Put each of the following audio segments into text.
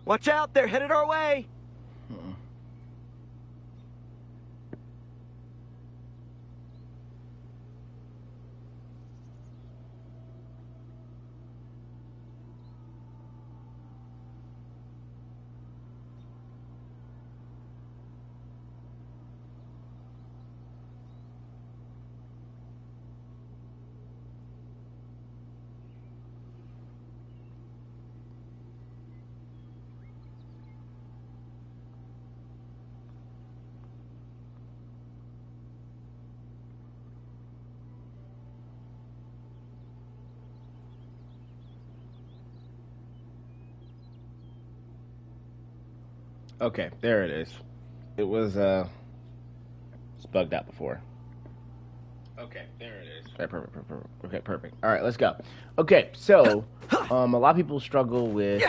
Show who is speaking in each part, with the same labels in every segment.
Speaker 1: Watch out, they're headed our way!
Speaker 2: Okay, there it is. It was it's bugged out before. Okay, there it is. Okay, perfect. Okay, perfect. All right, let's go. Okay, so a lot of people struggle with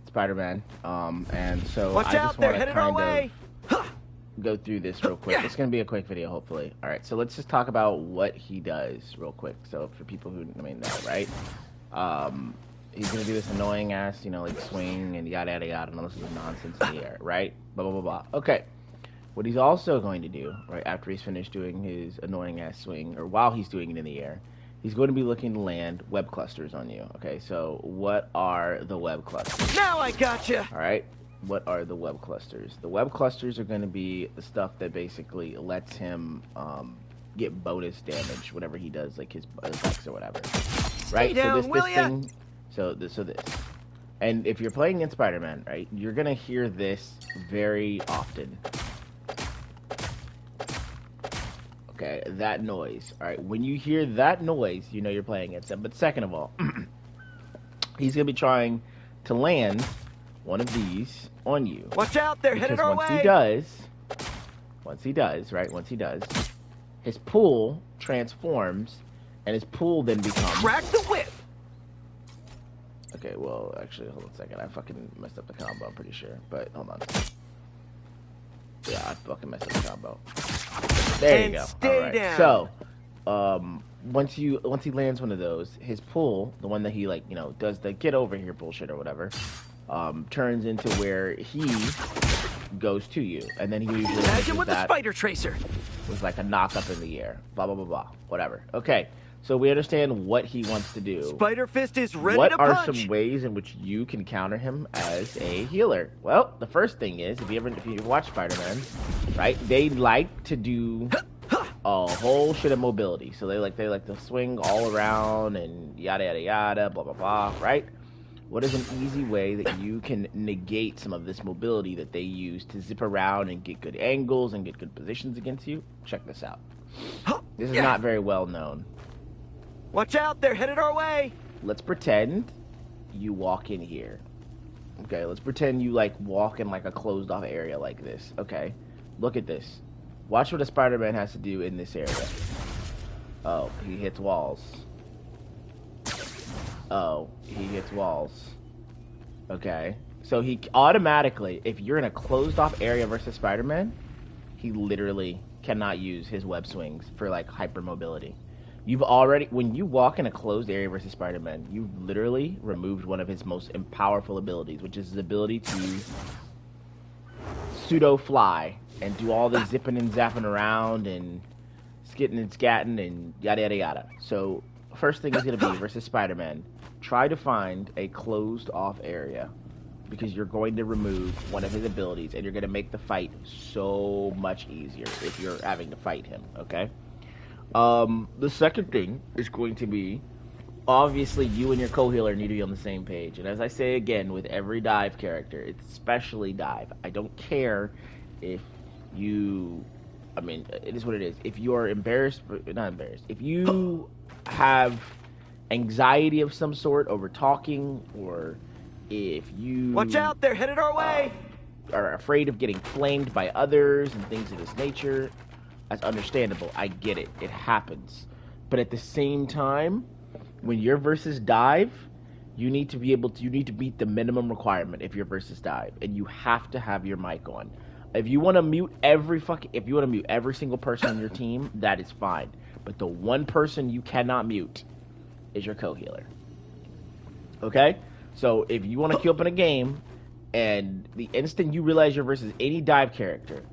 Speaker 2: Spider-Man, and so
Speaker 1: Watch
Speaker 2: I
Speaker 1: out,
Speaker 2: just
Speaker 1: they're
Speaker 2: want to
Speaker 1: headed our
Speaker 2: kind
Speaker 1: way!
Speaker 2: of go through this real quick. It's gonna be a quick video, hopefully. All right, so let's just talk about what he does real quick. So for people who may know, right? He's gonna do this annoying ass, like swing and yada yada yada, and all this is nonsense in the air, right? Blah blah blah blah. Okay. What he's also going to do, right after he's finished doing his annoying ass swing, or while he's doing it in the air, he's going to be looking to land web clusters on you. Okay, so what are the web clusters?
Speaker 1: Now I gotcha!
Speaker 2: All right, what are the web clusters? The web clusters are going to be the stuff that basically lets him get bonus damage whenever he does like his attacks or whatever. Right?
Speaker 1: Stay down,
Speaker 2: so
Speaker 1: will
Speaker 2: this
Speaker 1: ya?
Speaker 2: thing. So this. And if you're playing in Spider-Man, right, you're gonna hear this very often. Okay, that noise. All right, when you hear that noise, you know you're playing against him. But second of all, he's gonna be trying to land one of these on you.
Speaker 1: Watch out, they're headed our
Speaker 2: Once
Speaker 1: way!
Speaker 2: he does, right? Once he does, his pool transforms, and his pool then becomes.
Speaker 1: Crack the whip!
Speaker 2: Okay, well, actually, hold on a second. I fucking messed up the combo, I'm pretty sure. But, hold on. Yeah, I fucking messed up the combo. There you
Speaker 1: And
Speaker 2: go.
Speaker 1: stay
Speaker 2: All right.
Speaker 1: down.
Speaker 2: So, once he lands one of those, his pull, the one that he, does the get over here bullshit or whatever, turns into where he goes to you. And then he usually
Speaker 1: Imagine with the
Speaker 2: that
Speaker 1: spider tracer!
Speaker 2: was like a knock up in the air. Blah, blah, blah, blah. Whatever. Okay. So we understand what he wants to do.
Speaker 1: Spider Fist is ready
Speaker 2: What
Speaker 1: to
Speaker 2: are
Speaker 1: punch!
Speaker 2: some ways in which you can counter him as a healer? Well, the first thing is, if you watch Spider-Man, right, they like to do a whole shit of mobility. So they like to swing all around and yada yada yada, blah blah blah, right? What is an easy way that you can negate some of this mobility that they use to zip around and get good angles and get good positions against you? Check this out. This is not very well known.
Speaker 1: Watch out, they're headed our way!
Speaker 2: Let's pretend you walk in here. Okay, let's pretend you walk in a closed off area like this. Okay, look at this. Watch what a Spider-Man has to do in this area. Oh, he hits walls. Oh, he hits walls. Okay, so he automatically, if you're in a closed off area versus Spider-Man, he literally cannot use his web swings for hypermobility. When you walk in a closed area versus Spider-Man, you've literally removed one of his most powerful abilities, which is his ability to pseudo fly and do all the zipping and zapping around and skitting and scatting and yada yada yada. So first thing is going to be versus Spider-Man, try to find a closed off area, because you're going to remove one of his abilities and you're going to make the fight so much easier if you're having to fight him, okay? The second thing is going to be, obviously, you and your co-healer need to be on the same page. And as I say again, with every dive character, it's especially dive. I don't care if you, it is what it is. If you are not embarrassed, if you have anxiety of some sort over talking, or if you...
Speaker 1: Watch out, they're headed our way!
Speaker 2: Are afraid of getting flamed by others and things of this nature, that's understandable. I get it. It happens. But at the same time, when you're versus dive, you need to meet the minimum requirement if you're versus dive, and you have to have your mic on. If you want to mute every single person on your team, that is fine. But the one person you cannot mute is your co-healer. Okay? So if you want to queue up in a game And the instant you realize you're versus any dive character,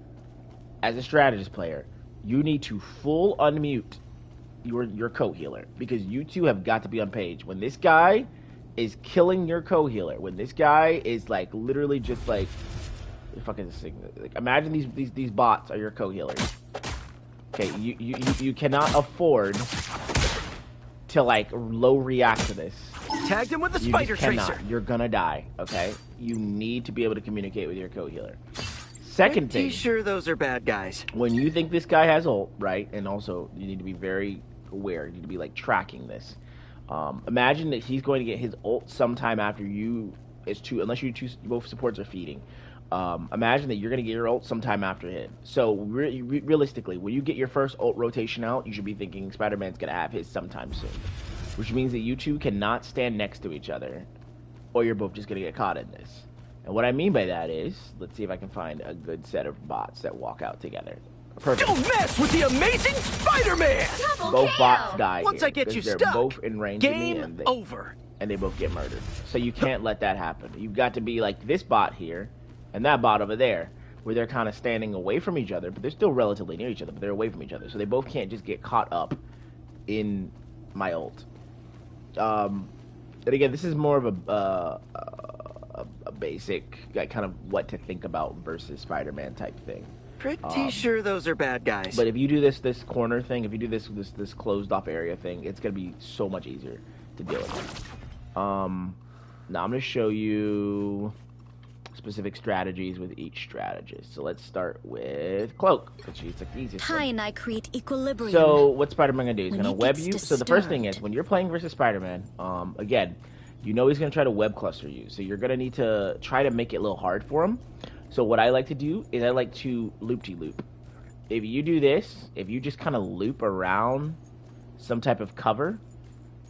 Speaker 2: as a strategist player, you need to full unmute your co-healer, because you two have got to be on page. When this guy is killing your co-healer, when this guy is like literally just like, fuck is this thing? Like, imagine these bots are your co-healers. Okay, you cannot afford to like low react to this.
Speaker 1: Tagged him with the
Speaker 2: You
Speaker 1: spider
Speaker 2: just cannot.
Speaker 1: tracer.
Speaker 2: You're gonna die. Okay, you need to be able to communicate with your co-healer. Second
Speaker 1: Pretty
Speaker 2: thing,
Speaker 1: sure those are bad guys.
Speaker 2: when you think this guy has ult, right, and also you need to be very aware. You need to be like tracking this. Imagine that he's going to get his ult sometime after you. Unless you both supports are feeding. Imagine that you're going to get your ult sometime after him. So realistically, when you get your first ult rotation out, you should be thinking Spider-Man's going to have his sometime soon, which means that you two cannot stand next to each other, or you're both just going to get caught in this. And what I mean by that is, let's see if I can find a good set of bots that walk out together. Perfect.
Speaker 1: Don't mess with the amazing Spider-Man!
Speaker 2: Both bots die.
Speaker 1: Once
Speaker 2: here,
Speaker 1: I get you
Speaker 2: 'cause they're
Speaker 1: stuck,
Speaker 2: both in range of me,
Speaker 1: game over.
Speaker 2: and they both get murdered. So you can't let that happen. You've got to be like this bot here and that bot over there, where they're kind of standing away from each other, but they're still relatively near each other, but they're away from each other. So they both can't just get caught up in my ult. And again, this is more of a basic, like, kind of what to think about versus Spider-Man type thing.
Speaker 1: Pretty sure those are bad guys.
Speaker 2: But if you do this corner thing, if you do this closed off area thing, it's gonna be so much easier to deal with. Now I'm gonna show you specific strategies with each strategist. So let's start with Cloak, because she's like the easiest
Speaker 3: Ty
Speaker 2: one.
Speaker 3: and I create equilibrium.
Speaker 2: So what Spider-Man gonna do? He's
Speaker 3: When
Speaker 2: gonna
Speaker 3: he
Speaker 2: web
Speaker 3: gets
Speaker 2: you. So the first thing
Speaker 3: disturbed.
Speaker 2: is, when you're playing versus Spider-Man, again, you know he's gonna try to web cluster you. So you're gonna need to try to make it a little hard for him. So what I like to do is I like to loop-de-loop. If you do this, if you just kind of loop around some type of cover,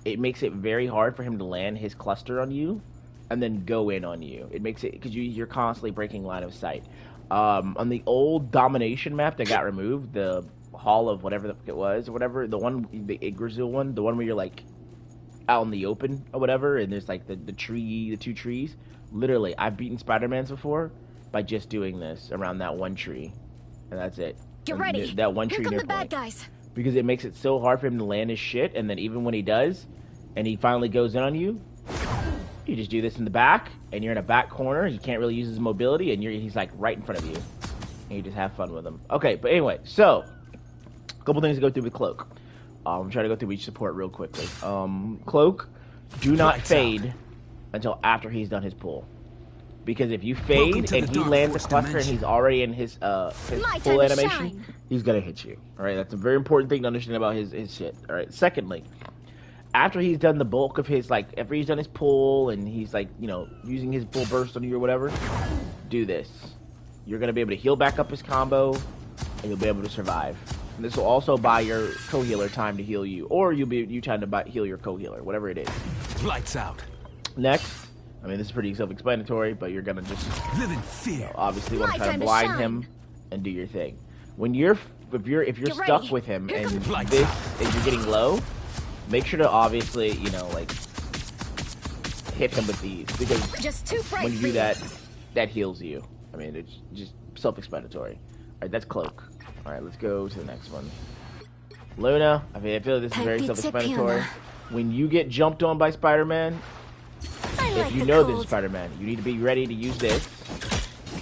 Speaker 2: it makes it very hard for him to land his cluster on you and then go in on you. It makes it, because you're constantly breaking line of sight. On the old Domination map that got removed, the Hall of whatever the fuck it was, or whatever, the Yggdrasil one, the one where you're like out in the open or whatever, and there's like the two trees. Literally, I've beaten Spider-Mans before by just doing this around that one tree, and that's it.
Speaker 3: Get
Speaker 2: And
Speaker 3: ready.
Speaker 2: that one
Speaker 3: Here
Speaker 2: tree
Speaker 3: come
Speaker 2: near
Speaker 3: the bad
Speaker 2: point.
Speaker 3: guys.
Speaker 2: Because it makes it so hard for him to land his shit, and then even when he does, and he finally goes in on you, you just do this in the back, and you're in a back corner, he can't really use his mobility, and he's like right in front of you, and you just have fun with him. Okay, but anyway, so, a couple things to go through with Cloak. I'm trying to go through each support real quickly. Cloak, do not fade until after he's done his pull. Because if you fade and he lands a cluster and he's already in his
Speaker 3: My
Speaker 2: full
Speaker 3: time to
Speaker 2: animation,
Speaker 3: shine.
Speaker 2: he's gonna hit you. Alright, that's a very important thing to understand about his shit. Alright, secondly, after he's done the bulk of his, like, after he's done his pull and he's, like, you know, using his full burst on you or whatever, do this. You're gonna be able to heal back up his combo, and you'll be able to survive. And this will also buy your co-healer time to heal you, or you time to heal your co-healer, whatever it is.
Speaker 4: Lights out.
Speaker 2: Next, I mean, this is pretty self-explanatory, but you're gonna just
Speaker 4: Live in fear.
Speaker 2: obviously want
Speaker 3: My
Speaker 2: to try to
Speaker 3: time to
Speaker 2: blind
Speaker 3: shine.
Speaker 2: him and do your thing. When you're if you're
Speaker 3: Get
Speaker 2: stuck
Speaker 3: ready.
Speaker 2: with him
Speaker 3: Here
Speaker 2: and
Speaker 3: comes
Speaker 4: the lights.
Speaker 2: you're getting low, make sure to obviously, you know, like, hit him with these, because
Speaker 3: Just too bright
Speaker 2: when you
Speaker 3: for
Speaker 2: do that, that heals you. I mean, it's just self-explanatory. Alright, that's Cloak. Alright, let's go to the next one. Luna, I mean, I feel like this is very
Speaker 3: Pepita
Speaker 2: self-explanatory.
Speaker 3: Piona.
Speaker 2: When you get jumped on by Spider-Man,
Speaker 3: I
Speaker 2: if
Speaker 3: like
Speaker 2: you
Speaker 3: the
Speaker 2: know
Speaker 3: cold.
Speaker 2: this is Spider-Man, you need to be ready to use this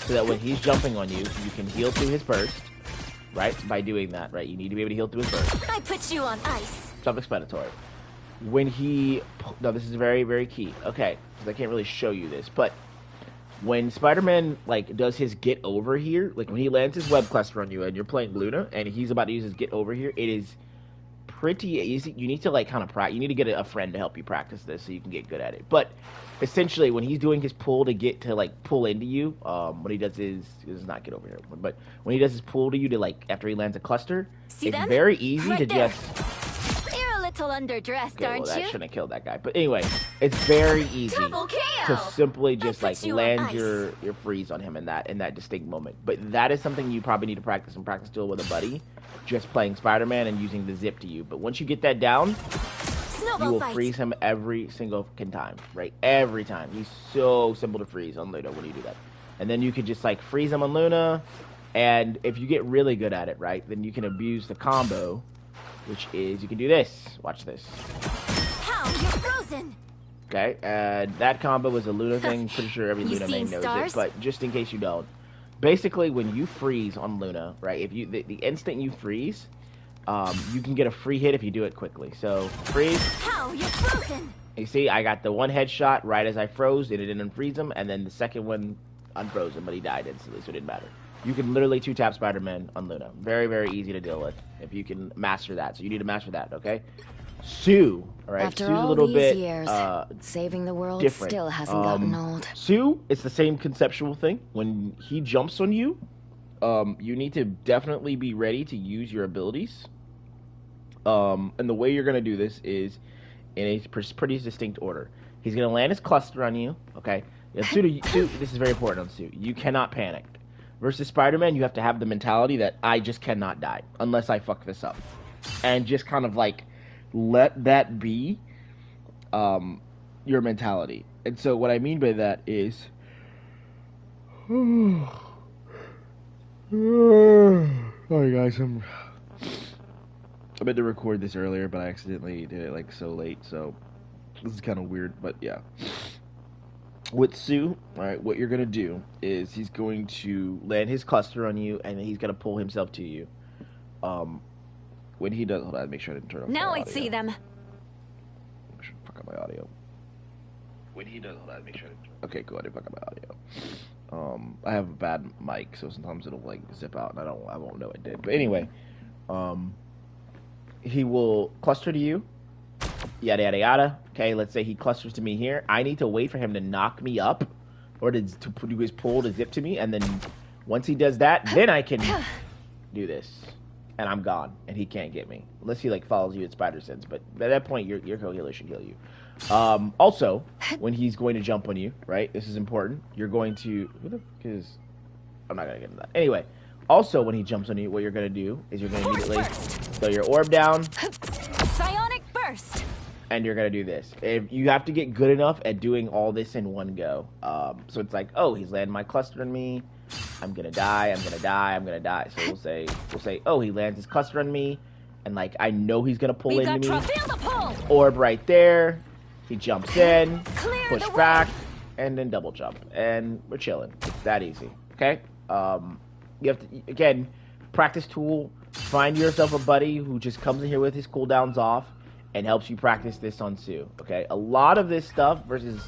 Speaker 2: so that when he's jumping on you, you can heal through his burst, right? By doing that, right? You need to be able to heal through his burst.
Speaker 3: I put you on ice.
Speaker 2: Self-explanatory. When he... No, this is very, very key. Okay, because I can't really show you this, but when Spider-Man, like, does his get over here, like, when he lands his web cluster on you and you're playing Luna, and he's about to use his get over here, it is pretty easy. You need to, like, kind of practice. You need to get a friend to help you practice this so you can get good at it. But essentially, when he's doing his pull to get to, like, pull into you, when he does his... This is not get over here. But when he does his pull to you to, like, after he lands a cluster,
Speaker 3: See
Speaker 2: it's
Speaker 3: them?
Speaker 2: very easy
Speaker 3: Right
Speaker 2: to
Speaker 3: there.
Speaker 2: just...
Speaker 3: You're a little underdressed,
Speaker 2: Okay, well,
Speaker 3: aren't
Speaker 2: that
Speaker 3: you?
Speaker 2: shouldn't have killed that guy. But anyway, it's very easy
Speaker 3: Double
Speaker 2: to
Speaker 3: KO.
Speaker 2: simply just,
Speaker 3: put
Speaker 2: like,
Speaker 3: you on
Speaker 2: land
Speaker 3: ice.
Speaker 2: your freeze on him in that distinct moment. But that is something you probably need to practice doing with a buddy, just playing Spider-Man and using the zip to you. But once you get that down, you will
Speaker 3: fight.
Speaker 2: freeze him every single fucking time, right? Every time. He's so simple to freeze on Luna when you do that. And then you could just like freeze him on Luna, and if you get really good at it, right, then you can abuse the combo, which is you can do this. Watch this.
Speaker 3: How? You're frozen.
Speaker 2: Okay, and that combo is a Luna thing. Pretty sure every
Speaker 3: You
Speaker 2: Luna main
Speaker 3: seen
Speaker 2: knows
Speaker 3: stars?
Speaker 2: it, but just in case you don't, basically when you freeze on Luna, right? If you the instant you freeze, you can get a free hit if you do it quickly. So freeze.
Speaker 3: How? You're frozen.
Speaker 2: You see, I got the one headshot right as I froze, and it didn't unfreeze him, and then the second one unfroze him, but he died instantly, so it didn't matter. You can literally two-tap Spider-Man on Luna. Very, very easy to deal with if you can master that. So you need to master that, okay? Sue, all right?
Speaker 5: After
Speaker 2: Sue's
Speaker 5: all
Speaker 2: a little
Speaker 5: these
Speaker 2: bit
Speaker 5: years, saving the world
Speaker 2: different.
Speaker 5: still hasn't gotten old.
Speaker 2: Sue, it's the same conceptual thing. When he jumps on you, you need to definitely be ready to use your abilities. And the way you're going to do this is in a pretty distinct order. He's going to land his cluster on you, okay? And Sue, this is very important on Sue. You cannot panic. Versus Spider-Man, you have to have the mentality that I just cannot die unless I fuck this up. And just kind of like let that be your mentality. And so what I mean by that is sorry guys, I meant to record this earlier, but I accidentally did it like so late, so this is kind of weird, but yeah. With Sue, alright, what you're going to do is he's going to land his cluster on you, and then he's going to pull himself to you. When he does, hold on, make sure I didn't turn off
Speaker 3: Now
Speaker 2: my
Speaker 3: I
Speaker 2: audio.
Speaker 3: see them.
Speaker 2: I should fuck up my audio. When he does, hold on, make sure I didn't. Okay, cool, I didn't fuck up my audio. I have a bad mic, so sometimes it'll like zip out, and I won't know it did. But anyway, he will cluster to you. Yada yada yada. Okay, let's say he clusters to me here. I need to wait for him to knock me up, or to do his pull to zip to me, and then once he does that, then I can do this, and I'm gone, and he can't get me unless he like follows you at Spider Sense. But at that point, your co-healer should kill you. Also, when he's going to jump on you, right? This is important. You're going to because I'm not gonna get into that anyway. Also, when he jumps on you, what you're gonna do is you're gonna immediately throw your orb down.
Speaker 3: Psionic burst.
Speaker 2: And you're gonna do this. If you have to get good enough at doing all this in one go. So it's like, oh, he's landing my cluster on me. I'm gonna die. I'm gonna die. I'm gonna die. So we'll say, oh, he lands his cluster on me, and like I know he's gonna pull
Speaker 3: We got
Speaker 2: into me.
Speaker 3: feel the pull.
Speaker 2: Orb right there. He jumps in,
Speaker 3: Clear
Speaker 2: push
Speaker 3: the
Speaker 2: back,
Speaker 3: way.
Speaker 2: and then double jump, and we're chilling. It's that easy. Okay. You have to again practice tool. Find yourself a buddy who just comes in here with his cooldowns off and helps you practice this on Sue, okay? A lot of this stuff versus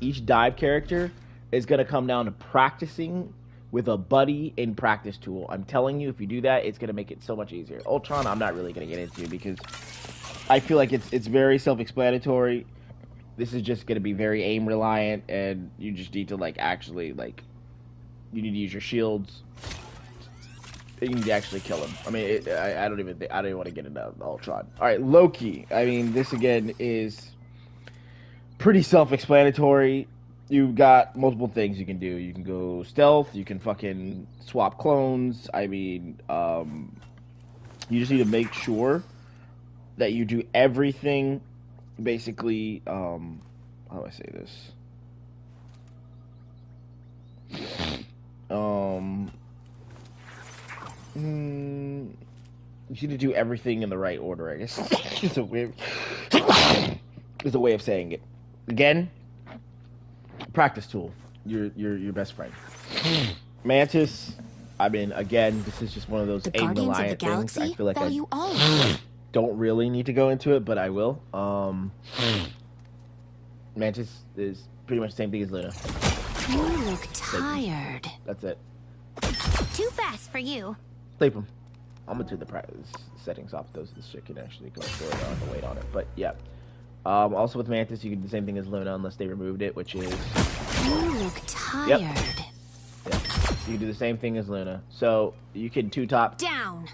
Speaker 2: each dive character is going to come down to practicing with a buddy in practice tool. I'm telling you, if you do that, it's going to make it so much easier. Ultron, I'm not really going to get into because I feel like it's very self-explanatory. This is just going to be very aim-reliant, and you just need to, like, actually, like, you need to use your shields. You need to actually kill him. I mean, I don't even want to get into Ultron. All right, Loki. I mean, this again is pretty self-explanatory. You've got multiple things you can do. You can go stealth. You can fucking swap clones. I mean, you just need to make sure that you do everything. Basically, how do I say this? You need to do everything in the right order, I guess. It's a way of saying it. Again, practice tool. Your best friend. Mantis. I mean, again, this is just one of those
Speaker 5: The Guardians of the
Speaker 2: aim-reliant things.
Speaker 5: Galaxy
Speaker 2: I feel like
Speaker 5: value all.
Speaker 2: don't really need to go into it, but I will. Mantis is pretty much the same thing as Luna.
Speaker 5: You look tired.
Speaker 2: That's it.
Speaker 3: Too fast for you.
Speaker 2: Sleep him. I'm gonna turn the settings off. This shit can actually go forward. I don't have to wait on it, but yeah. Also with Mantis, you can do the same thing as Luna unless they removed it, which is
Speaker 5: You look tired.
Speaker 2: yeah. You can do the same thing as Luna. So you can two-top.
Speaker 3: Down.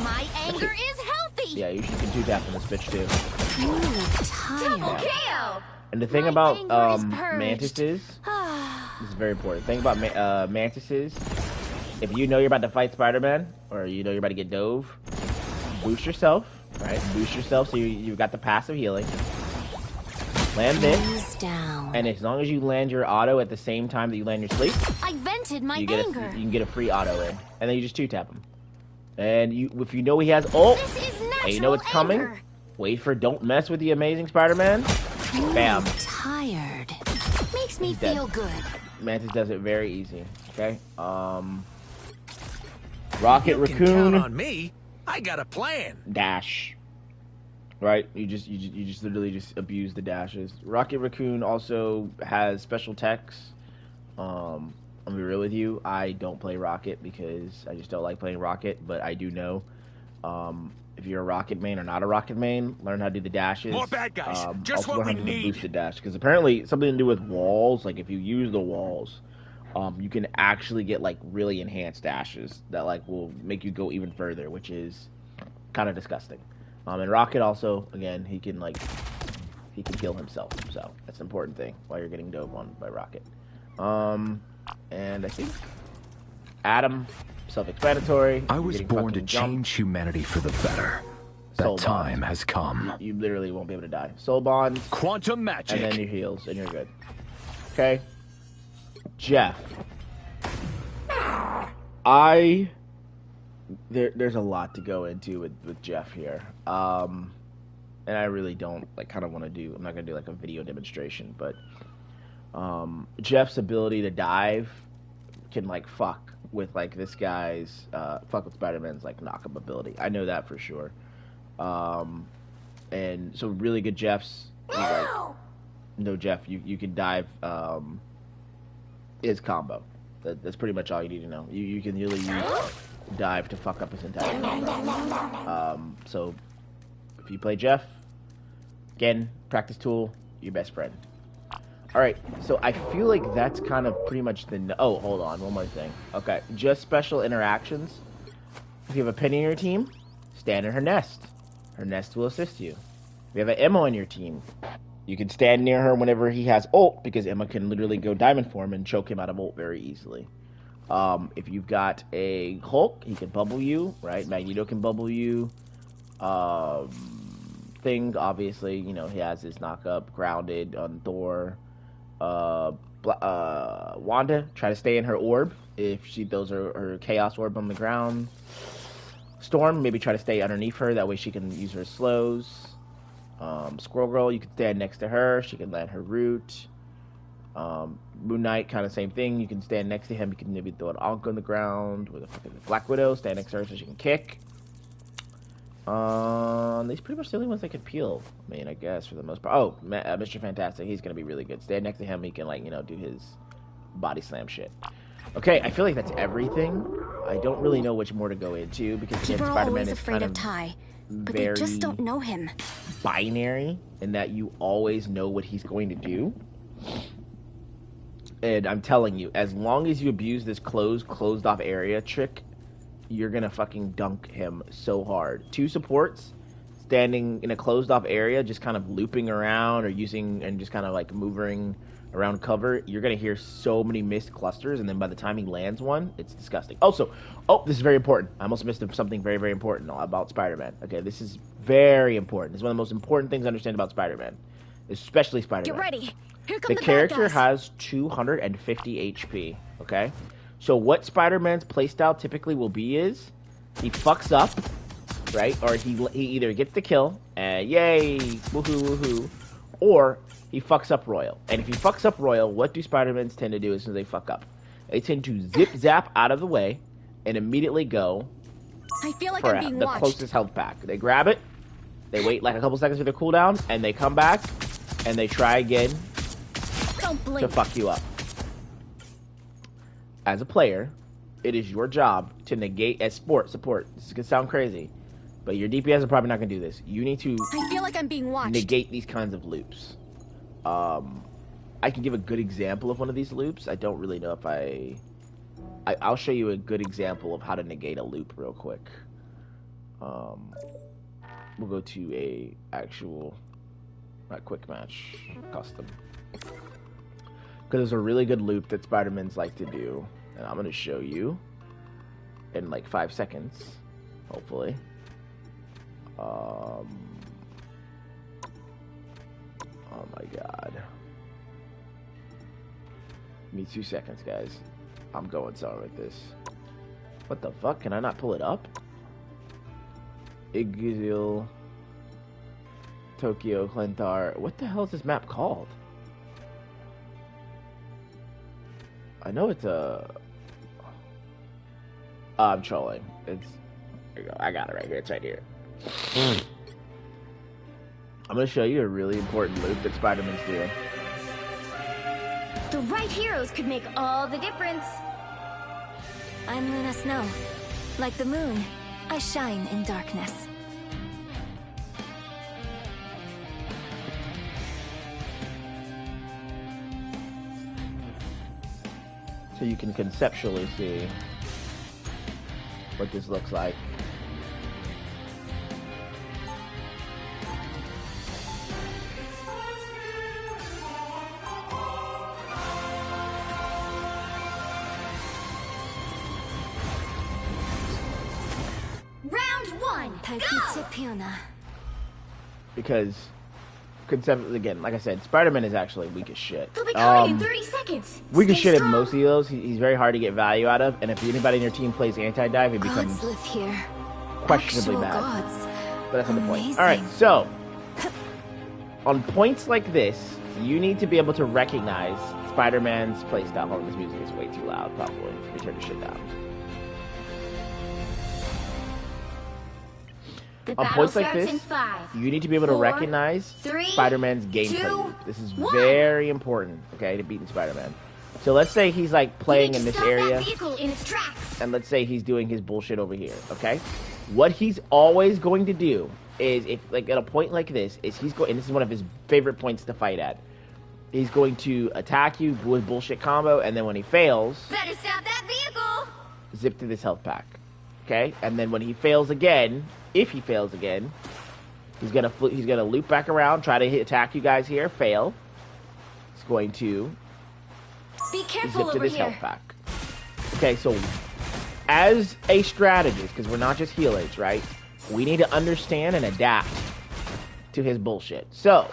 Speaker 3: My anger is healthy.
Speaker 2: Yeah, you can two-tap in this bitch too.
Speaker 5: You look tired.
Speaker 3: KO.
Speaker 2: And the thing
Speaker 3: My
Speaker 2: about
Speaker 3: anger is purged.
Speaker 2: Mantis is, this is very important. The thing about Mantis is, if you know you're about to fight Spider-Man, or you know you're about to get dove, boost yourself, right? Boost yourself so you've got the passive healing. Land this,
Speaker 5: Ease down.
Speaker 2: and as long as you land your auto at the same time that you land your sleep,
Speaker 3: I vented my
Speaker 2: you get
Speaker 3: anger.
Speaker 2: you can get a free auto in, and then you just 2-tap him. And if you know he has ult,
Speaker 3: This is natural
Speaker 2: and you know it's coming,
Speaker 3: anger.
Speaker 2: wait for Don't Mess with the Amazing Spider-Man.
Speaker 5: You
Speaker 2: Bam.
Speaker 5: look tired.
Speaker 3: Makes me
Speaker 2: dead.
Speaker 3: feel good.
Speaker 2: Mantis does it very easy. Okay. Rocket
Speaker 4: You can count
Speaker 2: Raccoon
Speaker 4: on me. I got a plan.
Speaker 2: dash. Right? You just literally just abuse the dashes. Rocket Raccoon also has special techs. I'm gonna be real with you. I don't play Rocket because I just don't like playing Rocket, but I do know if you're a Rocket main or not a Rocket main, learn how to do the dashes.
Speaker 4: More bad guys. Just
Speaker 2: also
Speaker 4: what
Speaker 2: learn
Speaker 4: we
Speaker 2: how to do the
Speaker 4: need.
Speaker 2: boosted dash, because apparently something to do with walls. Like if you use the walls, you can actually get like really enhanced dashes that like will make you go even further, which is kind of disgusting. And Rocket also, again, he can kill himself, so that's an important thing while you're getting dove on by Rocket. And I think Adam, self-explanatory.
Speaker 6: I
Speaker 2: You're
Speaker 6: was
Speaker 2: getting
Speaker 6: born to
Speaker 2: fucking jumped.
Speaker 6: change humanity for the better.
Speaker 2: Soul
Speaker 6: That
Speaker 2: bond.
Speaker 6: time has come.
Speaker 2: You literally won't be able to die. Soul bonds,
Speaker 4: Quantum magic.
Speaker 2: and then your heals, and you're good. Okay. Jeff. There's a lot to go into with Jeff here. And I really don't kind of want to do. I'm not gonna do like a video demonstration, but Jeff's ability to dive can fuck with this guy's fuck with Spider-Man's knock-up ability. I know that for sure. And so really good Jeff's no Jeff, you can dive is combo. That's pretty much all you need to know. You can really use dive to fuck up his entire combo. So if you play Jeff, again, practice tool, your best friend. Alright, so I feel like that's kind of pretty much the... Oh, hold on, one more thing. Okay, just special interactions. If you have a Penny in your team, stand in her nest. Her nest will assist you. If you have an Emma on your team, you can stand near her whenever he has ult, because Emma can literally go diamond form and choke him out of ult very easily. If you've got a Hulk, he can bubble you, right? Magneto can bubble you. Thing, obviously, you know, he has his knock-up, grounded on Thor. Wanda, try to stay in her orb if she throws her chaos orb on the ground. Storm, maybe try to stay underneath her, that way she can use her slows. Squirrel Girl, you can stand next to her, she can land her root. Moon Knight, kind of same thing, you can stand next to him, you can maybe throw an Ankh on the ground with a fucking Black Widow, stand next to her so she can kick. These pretty much the only ones that could peel. I mean, I guess for the most part. Oh, Mr. Fantastic, he's gonna be really good. Stand next to him, he can do his body slam shit. Okay, I feel like that's everything. I don't really know which more to go into because again,
Speaker 3: People are
Speaker 2: Spider-Man
Speaker 3: always
Speaker 2: is
Speaker 3: afraid
Speaker 2: kind
Speaker 3: of
Speaker 2: of
Speaker 3: Ty, but they
Speaker 2: very
Speaker 3: just don't know him.
Speaker 2: binary in that you always know what he's going to do. And I'm telling you, as long as you abuse this closed off area trick, you're gonna fucking dunk him so hard. 2 supports standing in a closed off area, just kind of looping around or using and just kind of moving around cover, you're gonna hear so many missed clusters, and then by the time he lands one, it's disgusting. Also, this is very important. I almost missed something very, very important about Spider-Man. Okay, this is very important. It's one of the most important things to understand about Spider-Man, especially Spider-Man.
Speaker 3: Get ready. Here come
Speaker 2: The
Speaker 3: the bad
Speaker 2: character
Speaker 3: guys.
Speaker 2: has 250 HP, okay? So what Spider-Man's playstyle typically will be is, he fucks up, right? Or he either gets the kill, and yay, woohoo, woohoo, or he fucks up Royal. And if he fucks up Royal, what do Spider-Mans tend to do as soon as they fuck up? They tend to zip zap out of the way and immediately go
Speaker 3: I feel like
Speaker 2: for
Speaker 3: I'm being
Speaker 2: the
Speaker 3: watched.
Speaker 2: closest health pack. They grab it, they wait a couple seconds for their cooldown, and they come back, and they try again
Speaker 3: Don't
Speaker 2: to
Speaker 3: blink.
Speaker 2: fuck you up. As a player, it is your job to negate as support. This is gonna sound crazy, but your DPS are probably not gonna do this. You need to
Speaker 3: I feel like I'm being watched.
Speaker 2: negate these kinds of loops. I can give a good example of one of these loops. I don't really know if I'll show you a good example of how to negate a loop real quick. We'll go to a actual, not quick match, custom. Because there's a really good loop that Spider-Mans like to do, and I'm gonna show you in 5 seconds, hopefully. Oh my god. Give me 2 seconds, guys. I'm going somewhere with this. What the fuck? Can I not pull it up? Yggdrasil, Tokyo, Clentar. What the hell is this map called? I know it's a... I'm trolling. It's... There you go. I got it right here. It's right here. I'm going to show you a really important loop that Spider-Man's doing.
Speaker 3: The right heroes could make all the difference.
Speaker 5: I'm Luna Snow. Like the moon, I shine in darkness.
Speaker 2: So you can conceptually see what this looks like.
Speaker 3: Round 1,
Speaker 5: 달빛의 피어나.
Speaker 2: Because, conceptually, again, like I said, Spider-Man is actually weak as shit.
Speaker 3: He'll be coming in 30 seconds.
Speaker 2: Weak as
Speaker 3: Stay
Speaker 2: shit at
Speaker 3: strong.
Speaker 2: most of those. He's very hard to get value out of, and if anybody in your team plays anti-dive, it becomes
Speaker 5: Gods live here.
Speaker 2: questionably
Speaker 5: Actual
Speaker 2: bad.
Speaker 5: gods.
Speaker 2: But that's not the point.
Speaker 5: Amazing.
Speaker 2: Alright, so, on points like this, you need to be able to recognize Spider-Man's playstyle. Hold on, this music is way too loud, probably. Let me turn this shit down.
Speaker 3: The
Speaker 2: On
Speaker 3: battle
Speaker 2: points like
Speaker 3: starts
Speaker 2: this,
Speaker 3: in 5.
Speaker 2: you need to be able to
Speaker 3: 4,
Speaker 2: recognize
Speaker 3: 3,
Speaker 2: Spider-Man's gameplay
Speaker 3: 2,
Speaker 2: loop. This is
Speaker 3: 1.
Speaker 2: very important, okay, to beating Spider-Man. So let's say he's like playing in this area,
Speaker 3: That vehicle in its tracks.
Speaker 2: and let's say he's doing his bullshit over here, okay? What he's always going to do is, if like at a point like this, is he's going, and this is one of his favorite points to fight at. He's going to attack you with bullshit combo, and then when he fails,
Speaker 3: Better stop that vehicle.
Speaker 2: zip to this health pack, okay? And then when he fails again, if he fails again, he's gonna loop back around, try to attack you guys here, fail. He's going to
Speaker 3: Be careful
Speaker 2: zip to
Speaker 3: over
Speaker 2: this
Speaker 3: here.
Speaker 2: health pack. Okay, so as a strategist, because we're not just healers, right? We need to understand and adapt to his bullshit. So,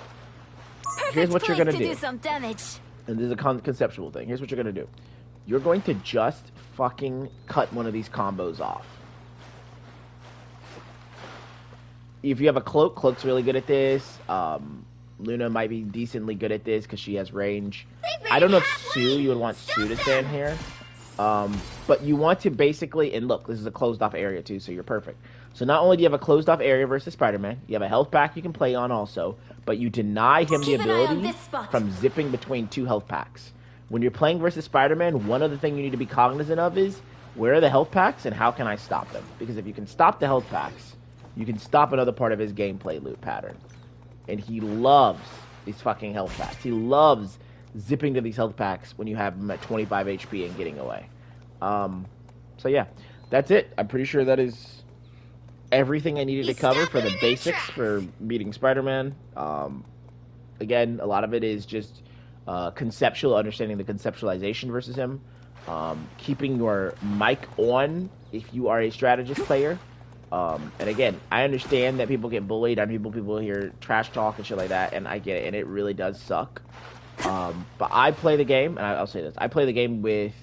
Speaker 2: here's what you're
Speaker 5: Place
Speaker 2: gonna
Speaker 5: to
Speaker 2: do.
Speaker 5: some damage.
Speaker 2: And this is a conceptual thing. Here's what you're gonna do. You're going to just fucking cut one of these combos off. If you have a cloak, Cloak's really good at this. Luna might be decently good at this because she has range. I don't know if Sue, you would want Sue to stand here. But you want to basically, and look, this is a closed off area too, so you're perfect. So not only do you have a closed off area versus Spider-Man, you have a health pack you can play on also, but you deny him the
Speaker 3: Keep an eye on
Speaker 2: ability
Speaker 3: this spot.
Speaker 2: from zipping between 2 health packs. When you're playing versus Spider-Man, one other thing you need to be cognizant of is, where are the health packs and how can I stop them? Because if you can stop the health packs, you can stop another part of his gameplay loop pattern. And he loves these fucking health packs. He loves zipping to these health packs when you have him at 25 HP and getting away. So yeah, that's it. I'm pretty sure that is everything I needed to cover for the basics for beating Spider-Man. Again, a lot of it is just conceptual, understanding the conceptualization versus him. Keeping your mic on if you are a strategist player. And again, I understand that people get bullied. People hear trash talk and shit like that, and I get it, and it really does suck. But I play the game, and I'll say this: I play the game with,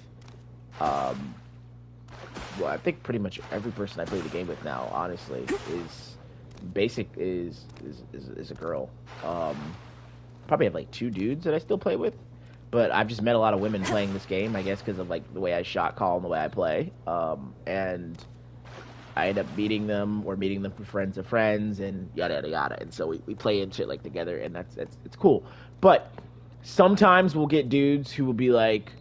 Speaker 2: well, I think pretty much every person I play the game with now, honestly, is a girl. Probably have like 2 dudes that I still play with, but I've just met a lot of women playing this game, I guess, because of like the way I shot call and the way I play. And I end up beating them or meeting them for friends of friends and yada yada yada. And so we play and shit like together, and it's cool. But sometimes we'll get dudes who will be like,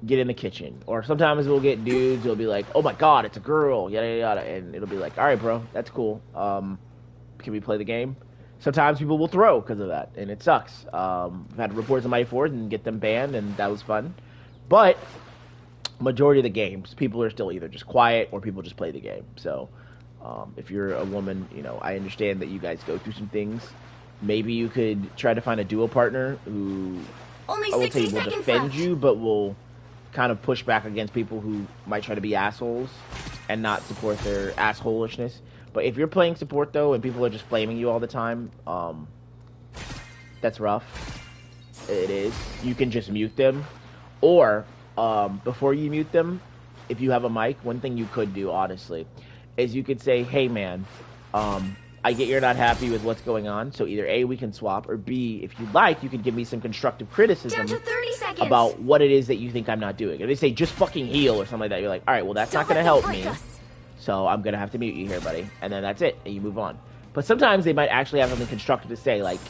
Speaker 2: get in the kitchen, or sometimes we'll get dudes who'll be like, oh my god, it's a girl, yada yada yada, and it'll be like, all right, bro, that's cool. Can we play the game? Sometimes people will throw because of that, and it sucks. I've had reports on Mighty Force and get them banned, and that was fun. But majority of the games, people are still either just quiet or people just play the game. So if you're a woman, you know, I understand that you guys go through some things. Maybe you could try to find a duo partner who
Speaker 3: Only
Speaker 2: I will say
Speaker 3: 60
Speaker 2: will
Speaker 3: seconds
Speaker 2: defend
Speaker 3: left.
Speaker 2: you, but will kind of push back against people who might try to be assholes and not support their assholishness. But if you're playing support though, and people are just flaming you all the time, that's rough. It is. You can just mute them. Or, before you mute them, if you have a mic, one thing you could do, honestly, is you could say, hey, man, I get you're not happy with what's going on, so either A, we can swap, or B, if you'd like, you can give me some constructive criticism
Speaker 3: Down to 30 seconds.
Speaker 2: about what it is that you think I'm not doing. If they say, just fucking heal or something like that, you're like, all right, well, that's not going to help me, so I'm going to have to mute you here, buddy. And then that's it, and you move on. But sometimes they might actually have something constructive to say, like,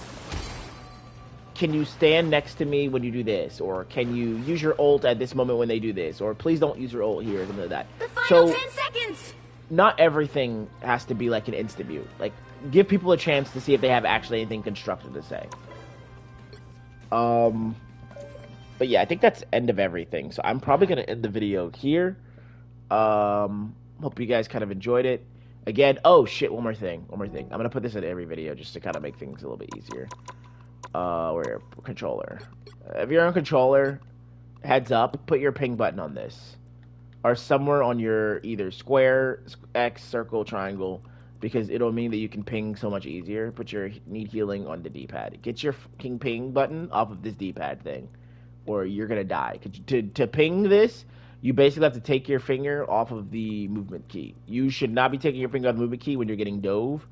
Speaker 2: can you stand next to me when you do this? Or can you use your ult at this moment when they do this? Or please don't use your ult here, or something like that.
Speaker 3: The final
Speaker 2: So,
Speaker 3: 10 seconds.
Speaker 2: not everything has to be like an instant mute. Like, give people a chance to see if they have actually anything constructive to say. But yeah, I think that's the end of everything. So I'm probably going to end the video here. Hope you guys kind of enjoyed it. Again, oh shit, one more thing. I'm going to put this in every video just to kind of make things a little bit easier. Where controller. If you're on controller, heads up, put your ping button on this. Or somewhere on your either square, X, circle, triangle, because it'll mean that you can ping so much easier. Put your need healing on the D-pad. Get your fucking ping button off of this D-pad thing, or you're gonna die. To ping this, you basically have to take your finger off of the movement key. You should not be taking your finger off the movement key when you're getting dove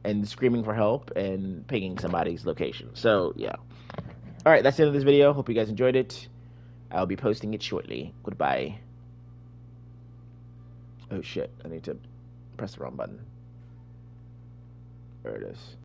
Speaker 2: and screaming for help and pinging somebody's location. So, yeah. Alright, that's the end of this video. Hope you guys enjoyed it. I'll be posting it shortly. Goodbye. Oh shit, I need to press the wrong button. There it is.